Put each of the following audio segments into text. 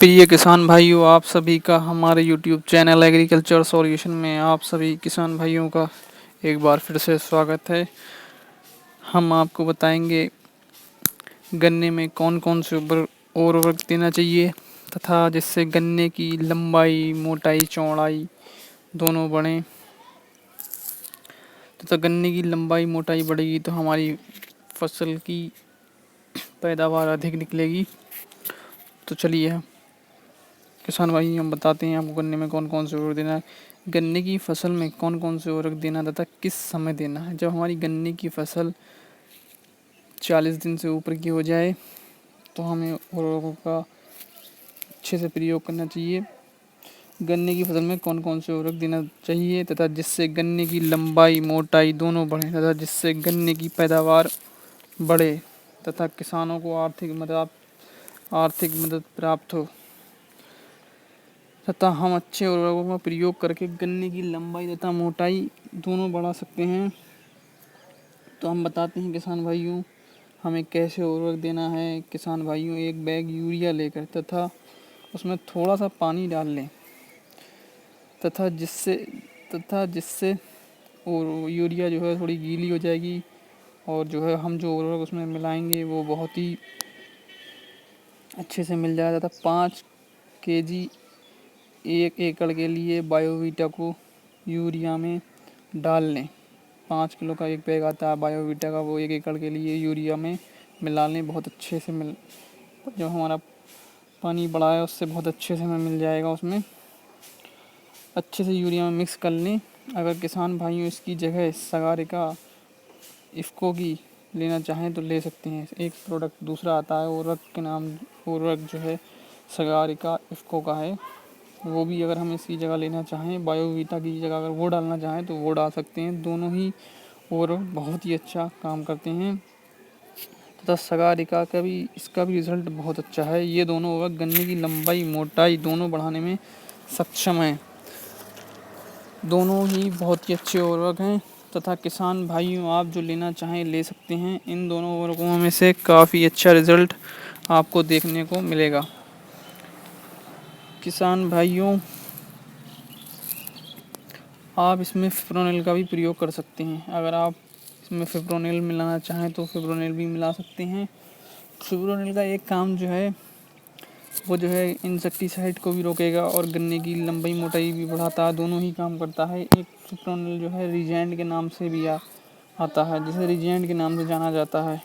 प्रिय किसान भाइयों, आप सभी का हमारे यूट्यूब चैनल एग्रीकल्चर सॉल्यूशन में आप सभी किसान भाइयों का एक बार फिर से स्वागत है। हम आपको बताएंगे गन्ने में कौन कौन से उर्वरक देना चाहिए तथा जिससे गन्ने की लंबाई, मोटाई, चौड़ाई दोनों बढ़ें तथा गन्ने की लंबाई मोटाई बढ़ेगी तो हमारी फसल की पैदावार अधिक निकलेगी। तो चलिए किसान भाई हम बताते हैं आपको गन्ने में कौन कौन से उर्वरक देना है। गन्ने की फसल में कौन कौन से उर्वरक देना तथा किस समय देना है। जब हमारी गन्ने की फसल 40 दिन से ऊपर की हो जाए तो हमें उर्वरकों का अच्छे से प्रयोग करना चाहिए। गन्ने की फसल में कौन कौन से उर्वरक देना चाहिए तथा जिससे गन्ने की लंबाई, मोटाई दोनों बढ़े तथा जिससे गन्ने की पैदावार बढ़े तथा किसानों को आर्थिक मदद प्राप्त हो तथा हम अच्छे उर्वरकों का प्रयोग करके गन्ने की लंबाई तथा मोटाई दोनों बढ़ा सकते हैं। तो हम बताते हैं किसान भाइयों हमें कैसे उर्वरक देना है। किसान भाइयों, एक बैग यूरिया लेकर तथा उसमें थोड़ा सा पानी डाल लें तथा जिससे और यूरिया जो है थोड़ी गीली हो जाएगी और जो है हम जो उर्वरक उसमें मिलाएंगे वो बहुत ही अच्छे से मिल जाएगा तथा 5 kg 1 एकड़ के लिए बायोवीटा को यूरिया में डाल लें। 5 किलो का एक बैग आता है बायोवीटा का, वो 1 एकड़ के लिए यूरिया में मिला लें। बहुत अच्छे से जो हमारा पानी बढ़ा है उससे बहुत अच्छे से हमें मिल जाएगा। उसमें अच्छे से यूरिया में मिक्स कर लें। अगर किसान भाइयों इसकी जगह सगारिका इफ़को की लेना चाहें तो ले सकते हैं। एक प्रोडक्ट दूसरा आता है उर्वरक जो है सगारिका इफ़को का है, वो भी अगर हम इसकी जगह लेना चाहें, बायोवीटा की जगह अगर वो डालना चाहें तो वो डाल सकते हैं। दोनों ही उर्वरक बहुत ही अच्छा काम करते हैं तथा सगारिका का भी इसका भी रिज़ल्ट बहुत अच्छा है। ये दोनों उर्वरक गन्ने की लंबाई, मोटाई दोनों बढ़ाने में सक्षम हैं। दोनों ही बहुत ही अच्छे उर्वरक हैं तथा किसान भाइयों आप जो लेना चाहें ले सकते हैं। इन दोनों उर्वरकों में से काफ़ी अच्छा रिज़ल्ट आपको देखने को मिलेगा। किसान भाइयों, आप इसमें फिप्रोनिल का भी प्रयोग कर सकते हैं। अगर आप इसमें फिप्रोनिल मिलाना चाहें तो फिप्रोनिल भी मिला सकते हैं। फिप्रोनिल का एक काम जो है वो जो है इंसेक्टिसाइड को भी रोकेगा और गन्ने की लंबाई, मोटाई भी बढ़ाता है। दोनों ही काम करता है। एक फिप्रोनिल जो है रीजेंट के नाम से भी आता है, जिसे रीजेंट के नाम से जाना जाता है।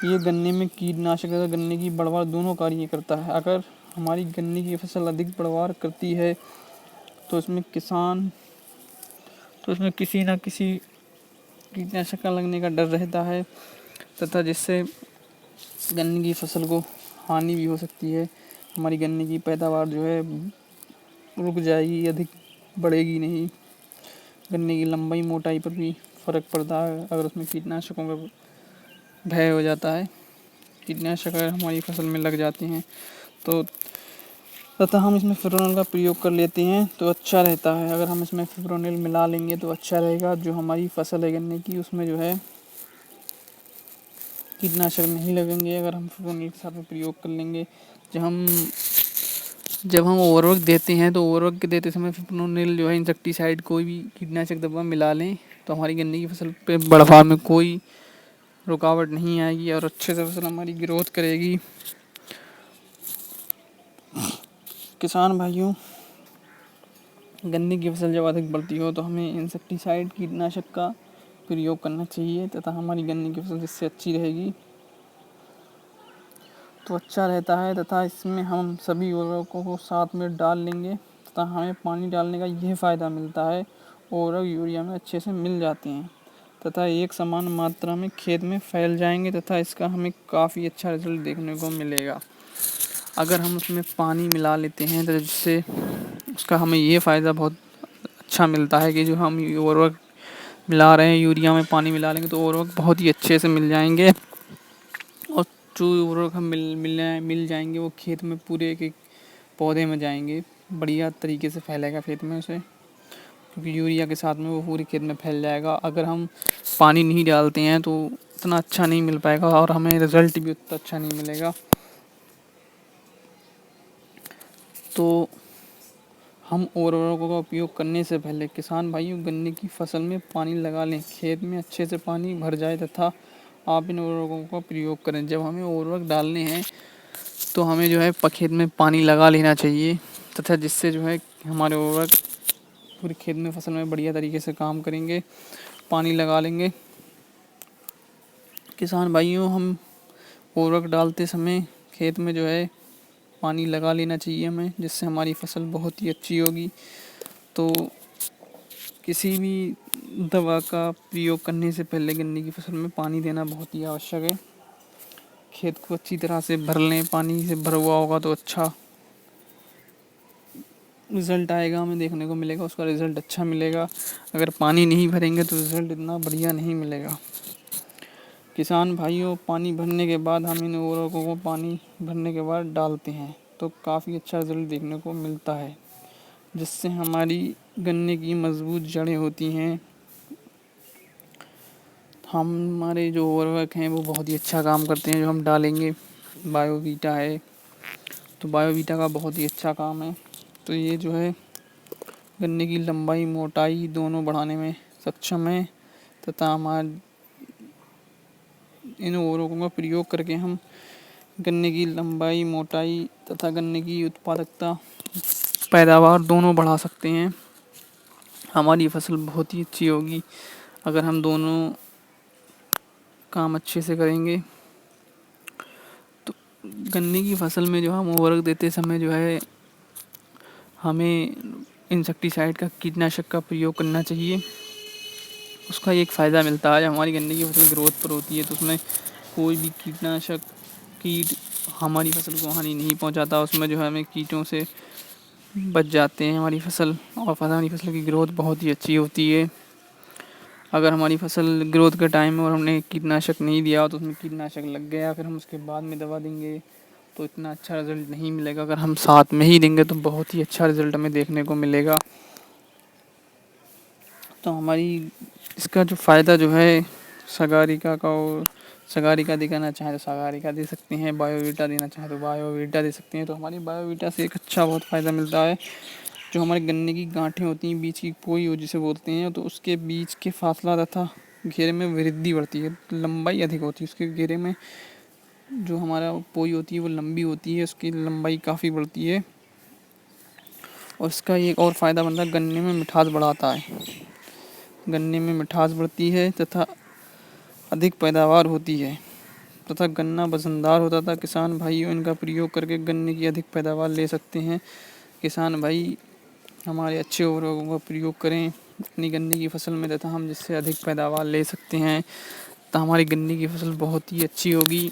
ये गन्ने में कीटनाशक तथा गन्ने की बढ़वार दोनों कार्य करता है। अगर हमारी गन्ने की फसल अधिक बढ़वार करती है तो इसमें किसी न किसी कीटनाशक का लगने का डर रहता है तथा जिससे गन्ने की फसल को हानि भी हो सकती है। हमारी गन्ने की पैदावार जो है रुक जाएगी, अधिक बढ़ेगी नहीं। गन्ने की लंबाई, मोटाई पर भी फ़र्क पड़ता है अगर उसमें कीटनाशकों का भय हो जाता है। कीटनाशक अगर हमारी फसल में लग जाते हैं तो तथा हम इसमें फिप्रोनिल का प्रयोग कर लेते हैं तो अच्छा रहता है। अगर हम इसमें फिप्रोनिल मिला लेंगे तो अच्छा रहेगा। जो हमारी फसल है गन्ने की उसमें जो है कीटनाशक नहीं लगेंगे अगर हम फिप्रोनिल के साथ में प्रयोग कर लेंगे। जब हम उर्वरक देते हैं तो उर्वरक के देते समय फिप्रोनिल जो है इंसेक्टिसाइड कोई भी कीटनाशक दवा मिला लें तो हमारी गन्ने की फसल पे बढ़वार में कोई रुकावट नहीं आएगी और अच्छे से फसल हमारी ग्रोथ करेगी। किसान भाइयों, गन्ने की फसल जब अधिक बढ़ती हो तो हमें इंसेक्टिसाइड कीटनाशक का प्रयोग करना चाहिए तथा हमारी गन्ने की फसल जिससे अच्छी रहेगी तो अच्छा रहता है। तथा इसमें हम सभी उर्वरकों को साथ में डाल लेंगे तथा हमें पानी डालने का यह फ़ायदा मिलता है, उर्वरक यूरिया में अच्छे से मिल जाते हैं तथा एक समान मात्रा में खेत में फैल जाएंगे तथा इसका हमें काफ़ी अच्छा रिजल्ट देखने को मिलेगा। अगर हम उसमें पानी मिला लेते हैं तो जिससे उसका हमें ये फ़ायदा बहुत अच्छा मिलता है कि जो हम उर्वरक मिला रहे हैं यूरिया में पानी मिला लेंगे तो उर्वरक बहुत ही अच्छे से मिल जाएंगे और जो उर्वरक हम मिल जाएंगे वो खेत में पूरे एक पौधे में जाएंगे, बढ़िया तरीके से फैलेगा खेत में उसे, क्योंकि यूरिया के साथ में वो पूरे खेत में फैल जाएगा। अगर हम पानी नहीं डालते हैं तो उतना अच्छा नहीं मिल पाएगा और हमें रिज़ल्ट भी उतना अच्छा नहीं मिलेगा। तो हम उर्वरकों का उपयोग करने से पहले किसान भाइयों गन्ने की फसल में पानी लगा लें। खेत में अच्छे से पानी भर जाए तथा आप इन उर्वरकों का प्रयोग करें। जब हमें उर्वरक डालने हैं तो हमें जो है खेत में पानी लगा लेना चाहिए तथा जिससे जो है हमारे उर्वरक पूरे खेत में फसल में बढ़िया तरीके से काम करेंगे। पानी लगा लेंगे। किसान भाइयों हम उर्वरक डालते समय खेत में जो है पानी लगा लेना चाहिए हमें, जिससे हमारी फसल बहुत ही अच्छी होगी। तो किसी भी दवा का प्रयोग करने से पहले गन्ने की फसल में पानी देना बहुत ही आवश्यक है। खेत को अच्छी तरह से भर लें, पानी से भरा हुआ होगा तो अच्छा रिज़ल्ट आएगा, हमें देखने को मिलेगा, उसका रिज़ल्ट अच्छा मिलेगा। अगर पानी नहीं भरेंगे तो रिज़ल्ट इतना बढ़िया नहीं मिलेगा। किसान भाइयों पानी भरने के बाद हम इन उर्वरकों को पानी भरने के बाद डालते हैं तो काफ़ी अच्छा रिज़ल्ट देखने को मिलता है, जिससे हमारी गन्ने की मज़बूत जड़ें होती हैं। हमारे जो उर्वरक हैं वो बहुत ही अच्छा काम करते हैं जो हम डालेंगे। बायोवीटा है तो बायोवीटा का बहुत ही अच्छा काम है। तो ये जो है गन्ने की लंबाई मोटाई दोनों बढ़ाने में सक्षम है तथा हमारे इन उर्वरकों का प्रयोग करके हम गन्ने की लंबाई मोटाई तथा गन्ने की उत्पादकता पैदावार दोनों बढ़ा सकते हैं। हमारी फसल बहुत ही अच्छी होगी अगर हम दोनों काम अच्छे से करेंगे। तो गन्ने की फसल में जो हम उर्वरक देते समय जो है हमें इंसेक्टिसाइड का कीटनाशक का प्रयोग करना चाहिए। उसका एक फ़ायदा मिलता है, जब हमारी गन्ने की फसल ग्रोथ पर होती है तो उसमें कोई भी कीटनाशक कीट हमारी फसल को हानि नहीं पहुंचाता। उसमें जो है हमें कीटों से बच जाते हैं हमारी फसल, और हमारी फसल की ग्रोथ बहुत ही अच्छी होती है। अगर हमारी फसल ग्रोथ के टाइम में और हमने कीटनाशक नहीं दिया तो उसमें कीटनाशक लग गया, फिर हम उसके बाद में दवा देंगे तो इतना अच्छा रिज़ल्ट नहीं मिलेगा। अगर हम साथ में ही देंगे तो बहुत ही अच्छा रिज़ल्ट हमें देखने को मिलेगा। तो हमारी इसका जो फ़ायदा जो है सगारिका का, और सगारिका दिखाना चाहें तो सगारिका दे सकते हैं, बायोवीटा देना चाहें तो बायोवीटा दे सकते हैं। तो हमारी बायोवीटा से एक अच्छा बहुत फ़ायदा मिलता है। जो हमारे गन्ने की गांठें होती हैं, बीच की पोई हो जिसे बोलते हैं, तो उसके बीच के फासला तथा घेरे में वृद्धि बढ़ती है, लंबाई अधिक होती है उसके घेरे में। जो हमारा पोई होती है वो लंबी होती है, उसकी लंबाई काफ़ी बढ़ती है। और इसका एक और फ़ायदा बनता है, गन्ने में मिठास बढ़ाता है। गन्ने में मिठास बढ़ती है तथा अधिक पैदावार होती है तथा गन्ना वजनदार होता था। किसान भाइयों इनका प्रयोग करके गन्ने की अधिक पैदावार ले सकते हैं। किसान भाई हमारे अच्छे उर्वरकों का प्रयोग करें अपनी गन्ने की फसल में तथा हम जिससे अधिक पैदावार ले सकते हैं, तो हमारी गन्ने की फसल बहुत ही अच्छी होगी।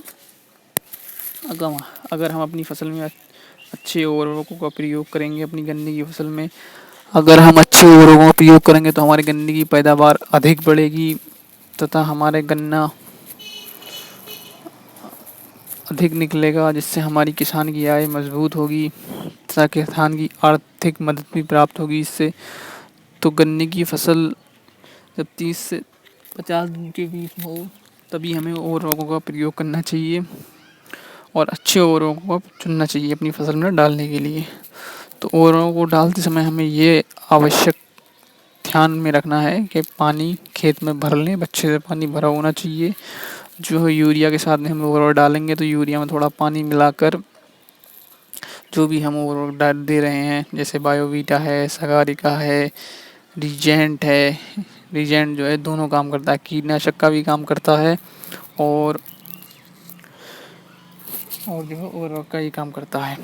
अगर हम अपनी फसल में अच्छे उर्वरकों का प्रयोग करेंगे अपनी गन्ने की फसल में, अगर हम अच्छे उर्वरकों का प्रयोग करेंगे तो हमारे गन्ने की पैदावार अधिक बढ़ेगी तथा हमारे गन्ना अधिक निकलेगा, जिससे हमारी किसान की आय मजबूत होगी तथा किसान की आर्थिक मदद भी प्राप्त होगी इससे। तो गन्ने की फसल जब 30 से 50 दिन के बीच में हो तभी हमें उर्वरकों का प्रयोग करना चाहिए और अच्छे उर्वरकों को चुनना चाहिए अपनी फसल में डालने के लिए। तो उर्वरकों को डालते समय हमें ये आवश्यक ध्यान में रखना है कि पानी खेत में भर लें, अच्छे से पानी भरा होना चाहिए। जो यूरिया के साथ में हम उर्वरक डालेंगे तो यूरिया में थोड़ा पानी मिलाकर जो भी हम उर्वरक डाल दे रहे हैं, जैसे बायोवीटा है, सगारिका है, रीजेंट है। रीजेंट जो है दोनों काम करता है, कीटनाशक का भी काम करता है और जो है उर्वरक का ही काम करता है।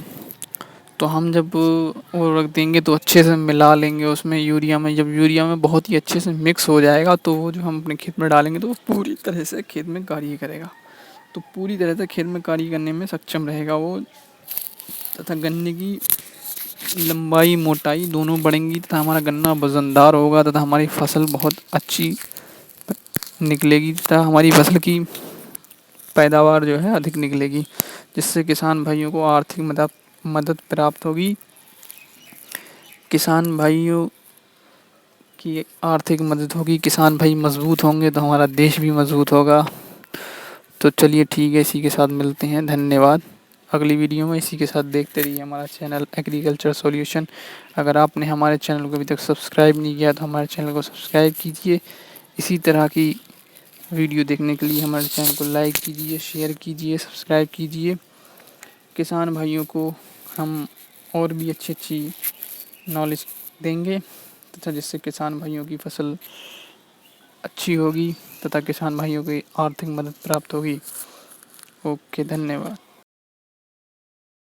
तो हम जब उर्वरक देंगे तो अच्छे से मिला लेंगे उसमें यूरिया में। जब यूरिया में बहुत ही अच्छे से मिक्स हो जाएगा तो वो जो हम अपने खेत में डालेंगे तो वो पूरी तरह से खेत में कार्य करेगा। तो पूरी तरह से खेत में कार्य करने में सक्षम रहेगा वो, तथा गन्ने की लंबाई मोटाई दोनों बढ़ेंगी तथा हमारा गन्ना वजनदार होगा तथा हमारी फसल बहुत अच्छी निकलेगी तथा हमारी फसल की पैदावार जो है अधिक निकलेगी, जिससे किसान भाइयों को आर्थिक मदद प्राप्त होगी। किसान भाइयों की आर्थिक मदद होगी, किसान भाई मजबूत होंगे तो हमारा देश भी मजबूत होगा। तो चलिए ठीक है, इसी के साथ मिलते हैं। धन्यवाद। अगली वीडियो में। इसी के साथ देखते रहिए हमारा चैनल एग्रीकल्चर सॉल्यूशन। अगर आपने हमारे चैनल को अभी तक सब्सक्राइब नहीं किया तो हमारे चैनल को सब्सक्राइब कीजिए। इसी तरह की वीडियो देखने के लिए हमारे चैनल को लाइक कीजिए, शेयर कीजिए, सब्सक्राइब कीजिए। किसान भाइयों को हम और भी अच्छी नॉलेज देंगे तथा जिससे किसान भाइयों की फसल अच्छी होगी तथा किसान भाइयों की आर्थिक मदद प्राप्त होगी। ओके, धन्यवाद।